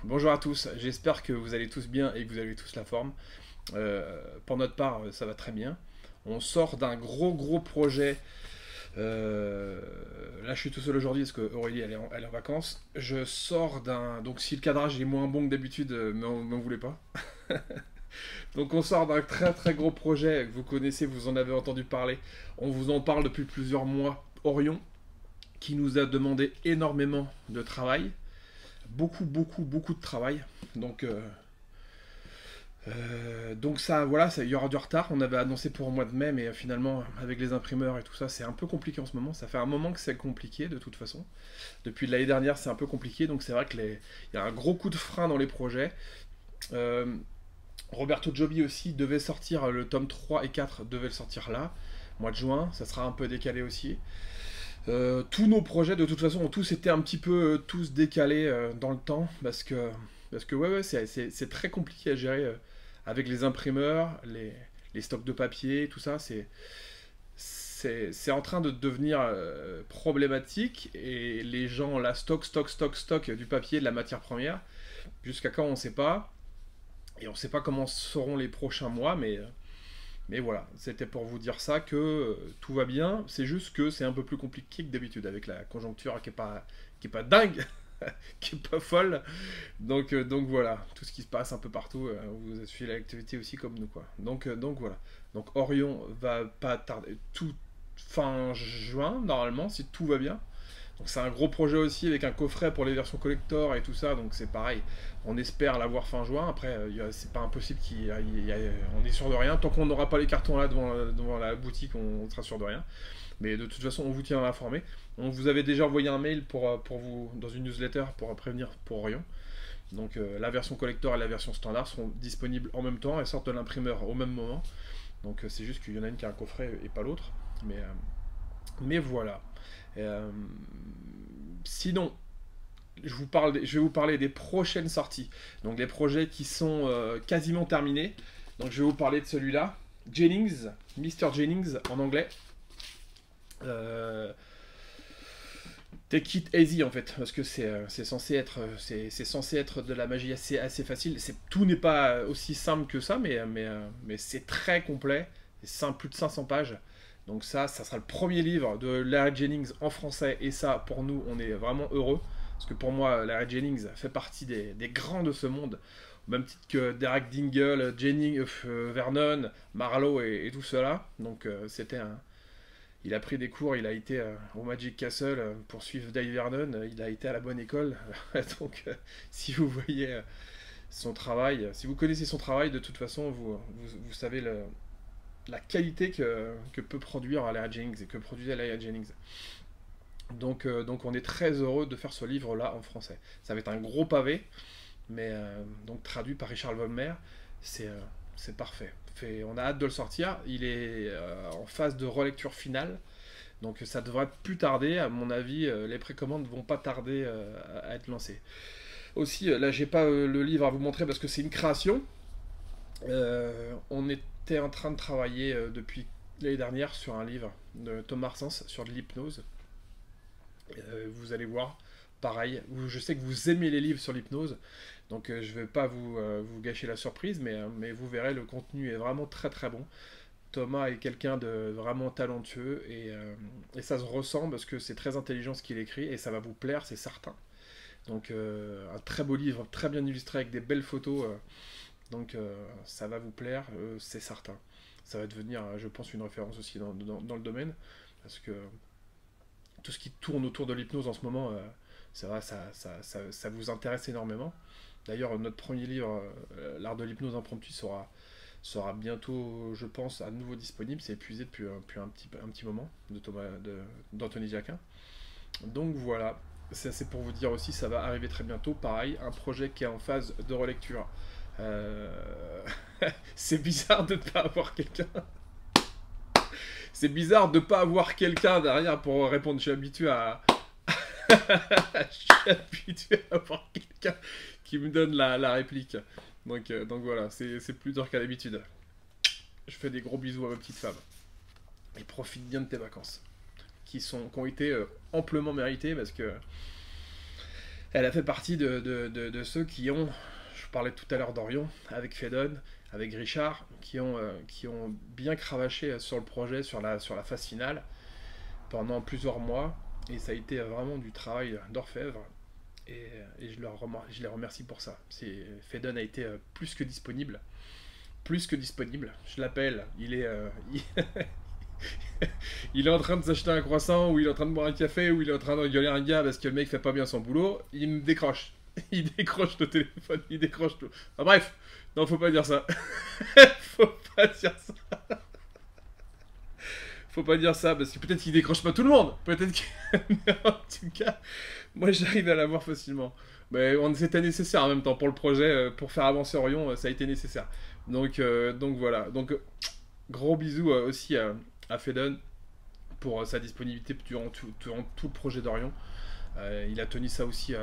Bonjour à tous, j'espère que vous allez tous bien et que vous avez tous la forme. Pour notre part, ça va très bien. On sort d'un gros projet. Là, je suis tout seul aujourd'hui parce que Aurélie elle est en vacances. Je sors d'un. Donc, si le cadrage est moins bon que d'habitude, m'en voulez pas. Donc, on sort d'un très gros projet que vous connaissez, vous en avez entendu parler. On vous en parle depuis plusieurs mois. Orion, qui nous a demandé énormément de travail. Beaucoup de travail. Donc ça, voilà, il y aura du retard. On avait annoncé pour le mois de mai, mais finalement, avec les imprimeurs et tout ça, c'est un peu compliqué en ce moment. Ça fait un moment que c'est compliqué, de toute façon. Depuis l'année dernière, c'est un peu compliqué. Donc c'est vrai qu'il y a un gros coup de frein dans les projets. Euh, Roberto Joby aussi devait sortir le tome 3 et 4, devait le sortir là, mois de juin. Ça sera un peu décalé aussi. Tous nos projets, de toute façon, ont tous été un petit peu tous décalés dans le temps parce que ouais, c'est très compliqué à gérer avec les imprimeurs, les stocks de papier, tout ça. C'est en train de devenir problématique et les gens là stock du papier, de la matière première. Jusqu'à quand on ne sait pas. Et on ne sait pas comment seront les prochains mois, mais voilà, c'était pour vous dire ça que tout va bien. C'est juste que c'est un peu plus compliqué que d'habitude avec la conjoncture qui est pas dingue, qui est pas folle. Donc voilà, tout ce qui se passe un peu partout, vous suivez l'activité aussi comme nous quoi. Donc voilà. Donc Orion va pas tarder tout fin juin normalement si tout va bien. Donc c'est un gros projet aussi avec un coffret pour les versions collector et tout ça, donc c'est pareil. On espère l'avoir fin juin. Après, c'est pas impossible on est sûr de rien. Tant qu'on n'aura pas les cartons là devant la boutique, on sera sûr de rien. Mais de toute façon, on vous tient informé. On vous avait déjà envoyé un mail pour vous dans une newsletter pour prévenir pour Orion. Donc la version collector et la version standard seront disponibles en même temps. Elles sortent de l'imprimeur au même moment. Donc c'est juste qu'il y en a une qui a un coffret et pas l'autre. Mais voilà. Euh, Sinon, je vais vous parler des prochaines sorties. Donc des projets qui sont quasiment terminés. Donc je vais vous parler de celui-là. Jennings, Mr. Jennings en anglais. Euh, Take it easy en fait, parce que c'est censé être de la magie assez facile. Tout n'est pas aussi simple que ça, mais c'est très complet. C'est plus de 500 pages. Donc ça sera le premier livre de Larry Jennings en français. Et ça, pour nous, on est vraiment heureux. Parce que pour moi, Larry Jennings fait partie des grands de ce monde. Au même titre que Derek Dingle, Vernon, Marlowe et tout cela. Donc il a pris des cours, il a été au Magic Castle pour suivre Dave Vernon, il a été à la bonne école. Donc si vous voyez son travail, si vous connaissez son travail, de toute façon, vous savez la qualité que peut produire Larry Jennings et que produisait Larry Jennings. Donc on est très heureux de faire ce livre-là en français. Ça va être un gros pavé, mais donc traduit par Richard Wagner, c'est parfait. On a hâte de le sortir. Il est en phase de relecture finale, donc ça devrait plus tarder. À mon avis, les précommandes vont pas tarder à être lancées. Aussi, là, j'ai pas le livre à vous montrer parce que c'est une création. On était en train de travailler depuis l'année dernière sur un livre de Thomas Arsens sur de l'hypnose. Vous allez voir, pareil. Je sais que vous aimez les livres sur l'hypnose, donc je ne vais pas vous gâcher la surprise, mais vous verrez, le contenu est vraiment très bon. Thomas est quelqu'un de vraiment talentueux et ça se ressent parce que c'est très intelligent ce qu'il écrit et ça va vous plaire, c'est certain. Donc un très beau livre, très bien illustré avec des belles photos. Donc ça va vous plaire, c'est certain. Ça va devenir, je pense, une référence aussi dans le domaine parce que tout ce qui tourne autour de l'hypnose en ce moment, c'est vrai, ça vous intéresse énormément. D'ailleurs, notre premier livre, L'art de l'hypnose impromptue, sera bientôt, je pense, à nouveau disponible. C'est épuisé depuis un petit moment d'Anthony Jacquin. Donc voilà, c'est pour vous dire aussi, ça va arriver très bientôt. Pareil, un projet qui est en phase de relecture. Euh, c'est bizarre de ne pas avoir quelqu'un. C'est bizarre de ne pas avoir quelqu'un derrière pour répondre. Je suis habitué à. Je suis habitué à avoir quelqu'un qui me donne la réplique. Donc voilà, c'est plus dur qu'à l'habitude. Je fais des gros bisous à ma petite femme. Et profite bien de tes vacances. Qui ont été amplement méritées parce que Elle a fait partie de ceux qui ont, je parlais tout à l'heure d'Orion, avec Fedon, avec Richard, qui ont bien cravaché sur le projet, sur la phase finale, pendant plusieurs mois. Et ça a été vraiment du travail d'orfèvre. Et je les remercie pour ça. Fedon a été plus que disponible. Plus que disponible. Je l'appelle. Il est en train de s'acheter un croissant, ou il est en train de boire un café, ou il est en train de gueuler un gars parce que le mec fait pas bien son boulot. Il me décroche. Il décroche le téléphone. Il décroche tout. Enfin, bref. Non, faut pas dire ça. Faut pas dire ça. Faut pas dire ça, parce que peut-être qu'il décroche pas tout le monde. Peut-être que... en tout cas, moi j'arrive à l'avoir facilement. Mais c'était nécessaire en même temps pour le projet, pour faire avancer Orion, ça a été nécessaire. Donc voilà. Donc gros bisous aussi à Fedon pour sa disponibilité durant tout le projet d'Orion. Il a tenu ça aussi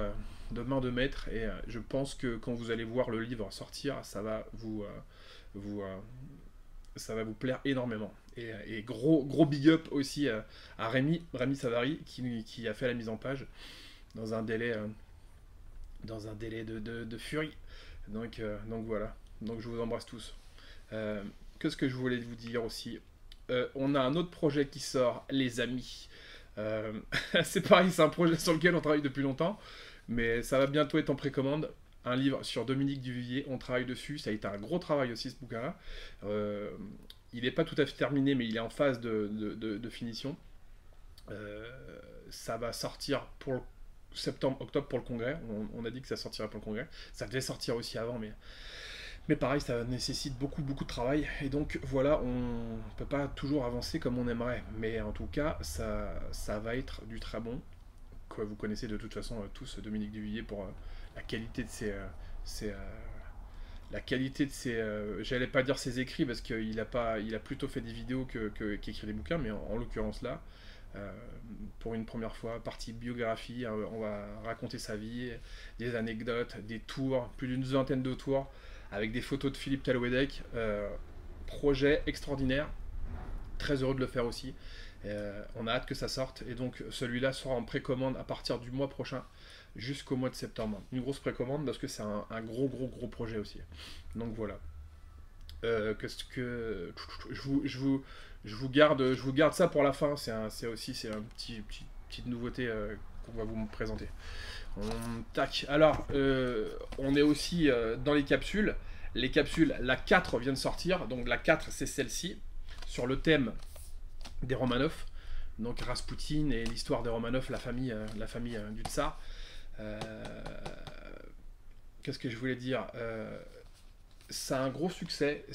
de main de maître, et je pense que quand vous allez voir le livre sortir, ça va ça va vous plaire énormément. Et gros big up aussi à Rémi Savary qui a fait la mise en page dans un délai de furie. Donc voilà. Donc je vous embrasse tous. Qu'est-ce que je voulais vous dire aussi, on a un autre projet qui sort, les amis. C'est pareil, c'est un projet sur lequel on travaille depuis longtemps, mais ça va bientôt être en précommande. Un livre sur Dominique Duvivier, on travaille dessus, ça a été un gros travail aussi ce bouquin-là. Il n'est pas tout à fait terminé, mais il est en phase de finition. Ça va sortir pour septembre-octobre pour le congrès. On a dit que ça sortirait pour le congrès. Ça devait sortir aussi avant, mais pareil, ça nécessite beaucoup de travail. Et donc voilà, on ne peut pas toujours avancer comme on aimerait. Mais en tout cas, ça va être du très bon. Quoi, vous connaissez de toute façon tous Dominique Duvivier pour la qualité de ses j'allais pas dire ses écrits, parce qu'il a plutôt fait des vidéos qu'écrit des bouquins, mais en l'occurrence là, pour une première fois, partie biographie, on va raconter sa vie, des anecdotes, des tours, plus d'une vingtaine de tours, avec des photos de Philippe Talouedec. Projet extraordinaire, très heureux de le faire aussi. On a hâte que ça sorte, et donc celui-là sera en précommande à partir du mois prochain jusqu'au mois de septembre. Une grosse précommande parce que c'est un gros projet aussi. Donc voilà. Qu'est-ce que je vous garde ça pour la fin. C'est un petite nouveauté qu'on va vous présenter. Tac. Alors on est aussi dans les capsules. Les capsules, la 4 vient de sortir. Donc la 4, c'est celle-ci, sur le thème des Romanov, donc Raspoutine et l'histoire des Romanov, la famille du tsar. Qu'est-ce que je voulais dire, c'est un gros succès.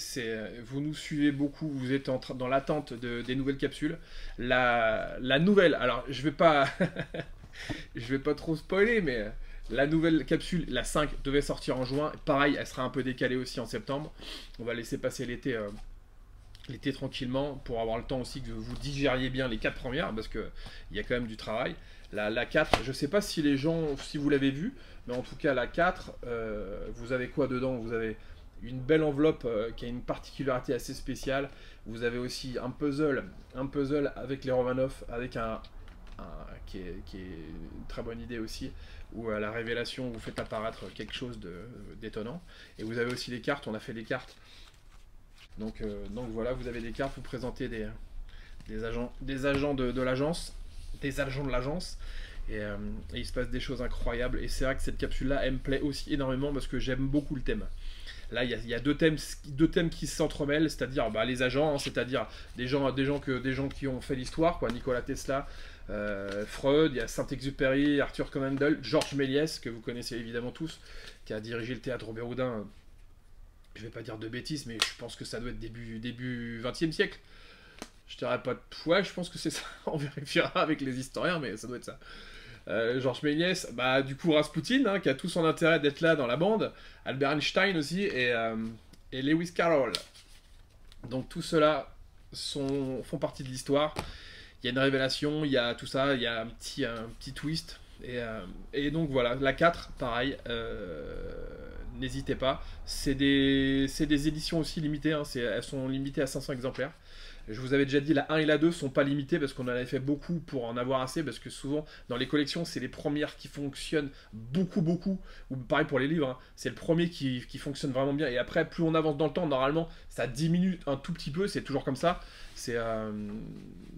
Vous nous suivez beaucoup, vous êtes dans l'attente des nouvelles capsules. La nouvelle, alors je vais pas je vais pas trop spoiler, mais la nouvelle capsule, la 5, devait sortir en juin. Pareil, elle sera un peu décalée aussi en septembre. On va laisser passer l'été tranquillement, pour avoir le temps aussi que vous digériez bien les 4 premières, parce qu'il y a quand même du travail. La 4, je sais pas si vous l'avez vu, mais en tout cas la 4, vous avez quoi dedans? Vous avez une belle enveloppe qui a une particularité assez spéciale. Vous avez aussi un puzzle avec les Romanov, avec qui est une très bonne idée aussi, où à la révélation vous faites apparaître quelque chose d'étonnant. Et vous avez aussi les cartes, on a fait des cartes. Donc voilà, vous avez des cartes, vous présentez des agents de l'agence, des agents de l'agence, et il se passe des choses incroyables. Et c'est vrai que cette capsule-là, elle me plaît aussi énormément parce que j'aime beaucoup le thème. Là, il y a deux thèmes qui s'entremêlent, c'est-à-dire les agents, hein, c'est-à-dire des gens qui ont fait l'histoire, quoi, Nikola Tesla, Freud, il y a Saint-Exupéry, Arthur Conan Doyle, Georges Méliès, que vous connaissez évidemment tous, qui a dirigé le théâtre Robert Houdin. Je vais pas dire de bêtises, mais je pense que ça doit être début 20e siècle. Je dirais pas... Ouais, je pense que c'est ça. On vérifiera avec les historiens, mais ça doit être ça. Georges Méliès, du coup Raspoutine, hein, qui a tout son intérêt d'être là dans la bande. Albert Einstein aussi, et Lewis Carroll. Donc tout cela font partie de l'histoire. Il y a une révélation, il y a tout ça, il y a un petit twist. Et donc voilà, la 4, pareil, n'hésitez pas. C'est des éditions aussi limitées, hein, elles sont limitées à 500 exemplaires. Je vous avais déjà dit, la 1 et la 2 sont pas limitées parce qu'on en avait fait beaucoup pour en avoir assez, parce que souvent dans les collections c'est les premières qui fonctionnent beaucoup, ou pareil pour les livres, hein, c'est le premier qui fonctionne vraiment bien, et après plus on avance dans le temps, normalement ça diminue un tout petit peu, c'est toujours comme ça, c'est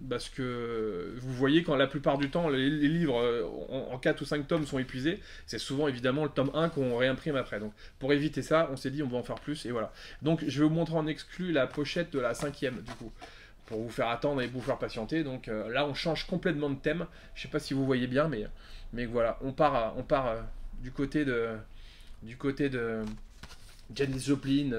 parce que vous voyez quand la plupart du temps les livres en 4 ou 5 tomes sont épuisés, c'est souvent évidemment le tome 1 qu'on réimprime après, donc pour éviter ça on s'est dit on va en faire plus, et voilà. Donc je vais vous montrer en exclu la pochette de la 5e du coup, pour vous faire attendre et vous faire patienter. Donc là on change complètement de thème, je sais pas si vous voyez bien, mais voilà, on part du côté de Janis Joplin,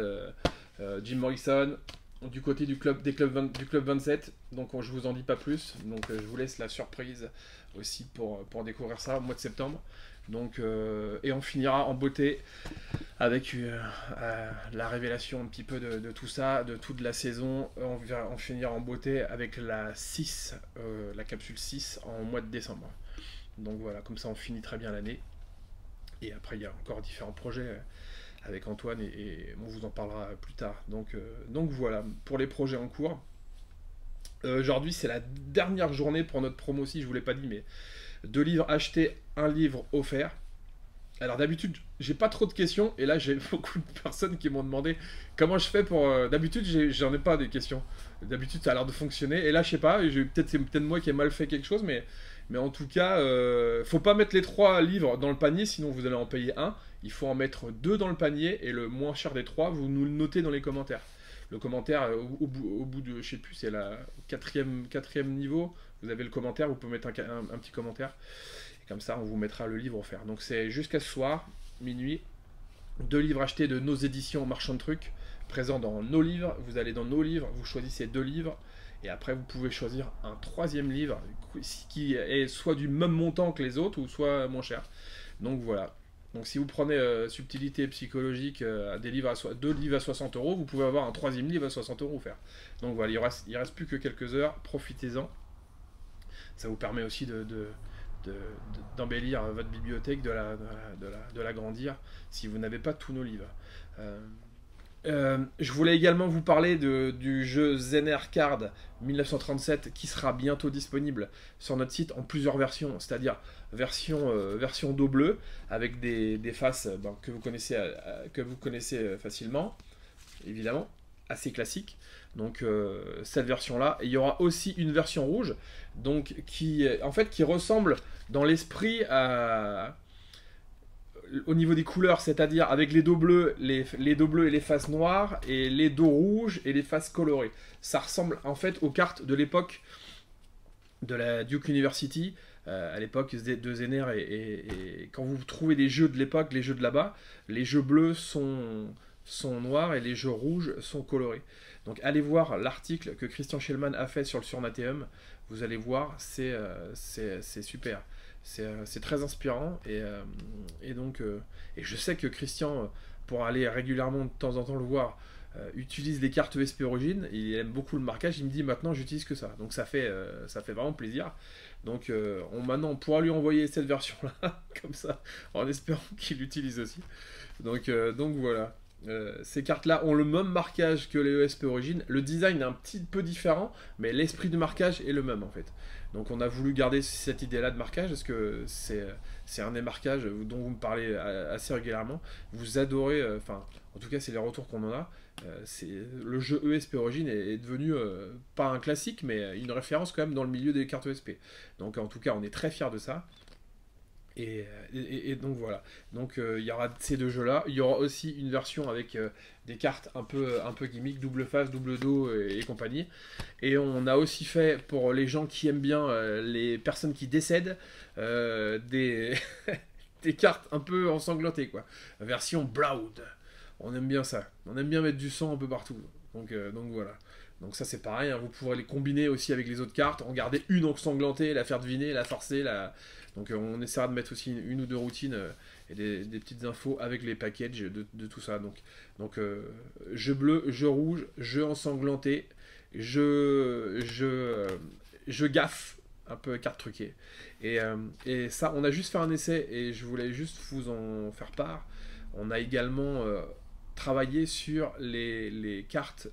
Jim Morrison, du côté du club, du club 27, donc je vous en dis pas plus, donc je vous laisse la surprise aussi pour découvrir ça au mois de septembre. Donc, et on finira en beauté avec la révélation un petit peu de tout ça, de toute la saison. On finira en beauté avec la 6, la capsule 6 en mois de décembre. Donc voilà, comme ça on finit très bien l'année. Et après il y a encore différents projets avec Antoine et on vous en parlera plus tard. Donc voilà, pour les projets en cours. Aujourd'hui c'est la dernière journée pour notre promo aussi, je vous l'ai pas dit, mais 2 livres achetés, 1 livre offert. Alors d'habitude, j'ai pas trop de questions, et là j'ai beaucoup de personnes qui m'ont demandé comment je fais pour... D'habitude, j'en ai pas des questions. D'habitude, ça a l'air de fonctionner, et là, je sais pas, c'est peut-être moi qui ai mal fait quelque chose, mais en tout cas, faut pas mettre les 3 livres dans le panier, sinon vous allez en payer un. Il faut en mettre 2 dans le panier, et le moins cher des 3, vous nous le notez dans les commentaires. Le commentaire, au bout de, je sais plus, c'est la quatrième niveau, vous avez le commentaire, vous pouvez mettre un petit commentaire. Comme ça, on vous mettra le livre offert. Donc c'est jusqu'à ce soir, minuit. 2 livres achetés de nos éditions Marchand de Trucs, présents dans nos livres. Vous allez dans nos livres, vous choisissez 2 livres. Et après, vous pouvez choisir un 3e livre qui est soit du même montant que les autres, ou soit moins cher. Donc voilà. Donc si vous prenez Subtilité psychologique, des livres 2 livres à 60 €, vous pouvez avoir un 3e livre à 60 € offert. Donc voilà, il reste plus que quelques heures. Profitez-en. Ça vous permet aussi d'embellir votre bibliothèque, de l'agrandir si vous n'avez pas tous nos livres. Je voulais également vous parler du jeu Zener Card 1937 qui sera bientôt disponible sur notre site en plusieurs versions, c'est-à-dire version dos bleu avec des faces que vous connaissez facilement, évidemment, assez classique. Donc cette version là, il y aura aussi une version rouge, donc qui ressemble dans l'esprit au niveau des couleurs, c'est-à-dire avec les dos bleus, les dos bleus et les faces noires, et les dos rouges et les faces colorées. Ça ressemble en fait aux cartes de l'époque de la Duke University, à l'époque de Zener, et quand vous trouvez des jeux de l'époque, les jeux de là-bas, les jeux bleus sont noirs et les jeux rouges sont colorés. Donc allez voir l'article que Christian Schellman a fait sur le Surnateum, vous allez voir, c'est super. C'est très inspirant, et donc je sais que Christian, pour aller régulièrement de temps en temps le voir, utilise les cartes ESP Origin, il aime beaucoup le marquage, il me dit maintenant j'utilise que ça, donc ça fait vraiment plaisir. Donc maintenant on pourra lui envoyer cette version là comme ça, en espérant qu'il l'utilise aussi. Donc voilà. Ces cartes là ont le même marquage que les ESP Origin, le design est un petit peu différent, mais l'esprit du marquage est le même en fait. Donc on a voulu garder cette idée là de marquage, parce que c'est un des marquages dont vous me parlez assez régulièrement, vous adorez, enfin en tout cas c'est les retours qu'on en a. Le jeu ESP Origin est devenu pas un classique, mais une référence quand même dans le milieu des cartes ESP. Donc en tout cas on est très fiers de ça. Et donc voilà. Donc il y aura ces 2 jeux là. Il y aura aussi une version avec des cartes un peu gimmick, double face, double dos et compagnie. Et on a aussi fait, pour les gens qui aiment bien les personnes qui décèdent, des des cartes un peu ensanglantées quoi. Version Blood. On aime bien ça. On aime bien mettre du sang un peu partout. Donc voilà. Donc ça c'est pareil, hein, vous pourrez les combiner aussi avec les autres cartes, en garder une ensanglantée, la faire deviner, la forcer, donc on essaiera de mettre aussi une ou 2 routines et des petites infos avec les packages de tout ça. Donc jeu bleu, jeu rouge, jeu ensanglanté, jeu gaffe, un peu carte truquée. Et ça, on a juste fait un essai et je voulais juste vous en faire part. On a également travaillé sur les cartes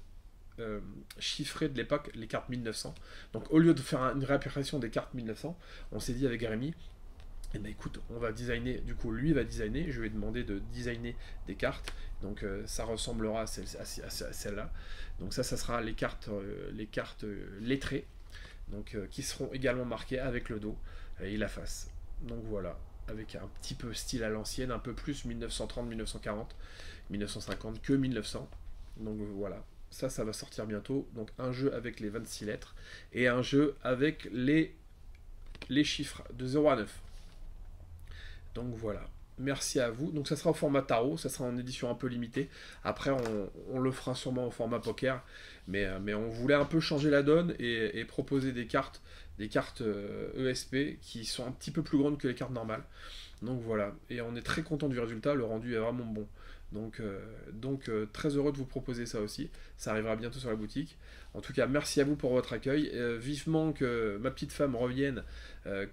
chiffrées de l'époque, les cartes 1900. Donc au lieu de faire une réapparition des cartes 1900, on s'est dit avec Rémi, eh ben écoute, on va designer, du coup lui va designer, je lui ai demandé de designer des cartes, donc ça ressemblera à celle-là. Donc ça sera les cartes lettrées, donc qui seront également marquées avec le dos et la face. Donc voilà, avec un petit peu style à l'ancienne, un peu plus 1930, 1940, 1950 que 1900. Donc voilà, ça va sortir bientôt. Donc un jeu avec les 26 lettres et un jeu avec les chiffres de 0 à 9. Donc voilà, merci à vous. Donc ça sera au format tarot, ça sera en édition un peu limitée. Après on le fera sûrement au format poker, mais on voulait un peu changer la donne et proposer des cartes ESP qui sont un petit peu plus grandes que les cartes normales. Donc voilà, et on est très content du résultat, le rendu est vraiment bon. Donc très heureux de vous proposer ça aussi. Ça arrivera bientôt sur la boutique. En tout cas, merci à vous pour votre accueil. Vivement que ma petite femme revienne,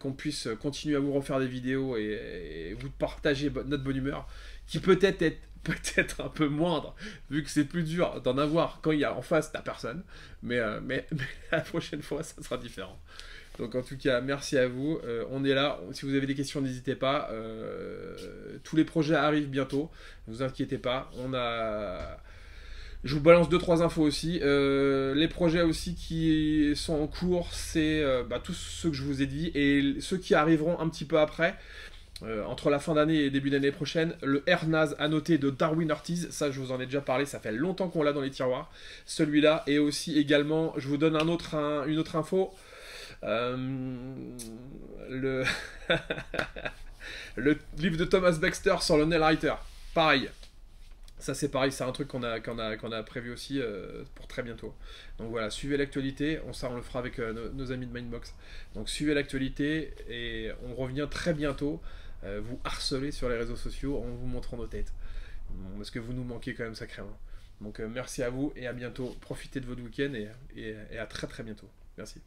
qu'on puisse continuer à vous refaire des vidéos et vous partager notre bonne humeur, qui peut-être un peu moindre, vu que c'est plus dur d'en avoir quand il y a en face ta personne. Mais la prochaine fois, ça sera différent. Donc en tout cas, merci à vous. On est là. Si vous avez des questions, n'hésitez pas. Tous les projets arrivent bientôt. Ne vous inquiétez pas. Je vous balance 2-3 infos aussi. Les projets aussi qui sont en cours, c'est tous ceux que je vous ai dit. Et ceux qui arriveront un petit peu après, entre la fin d'année et début d'année prochaine, le Ernaz annoté de Darwin Ortiz. Ça, je vous en ai déjà parlé. Ça fait longtemps qu'on l'a dans les tiroirs. Celui-là. Et aussi également, je vous donne une autre info. Le le livre de Thomas Baxter sur le Nailwriter, pareil. Ça c'est pareil, c'est un truc qu'on a prévu aussi pour très bientôt. Donc voilà, suivez l'actualité, on le fera avec nos amis de Mindbox. Donc suivez l'actualité et on revient très bientôt vous harceler sur les réseaux sociaux en vous montrant nos têtes. Bon, parce que vous nous manquez quand même sacrément. Donc merci à vous et à bientôt. Profitez de votre week-end et à très très bientôt. Merci.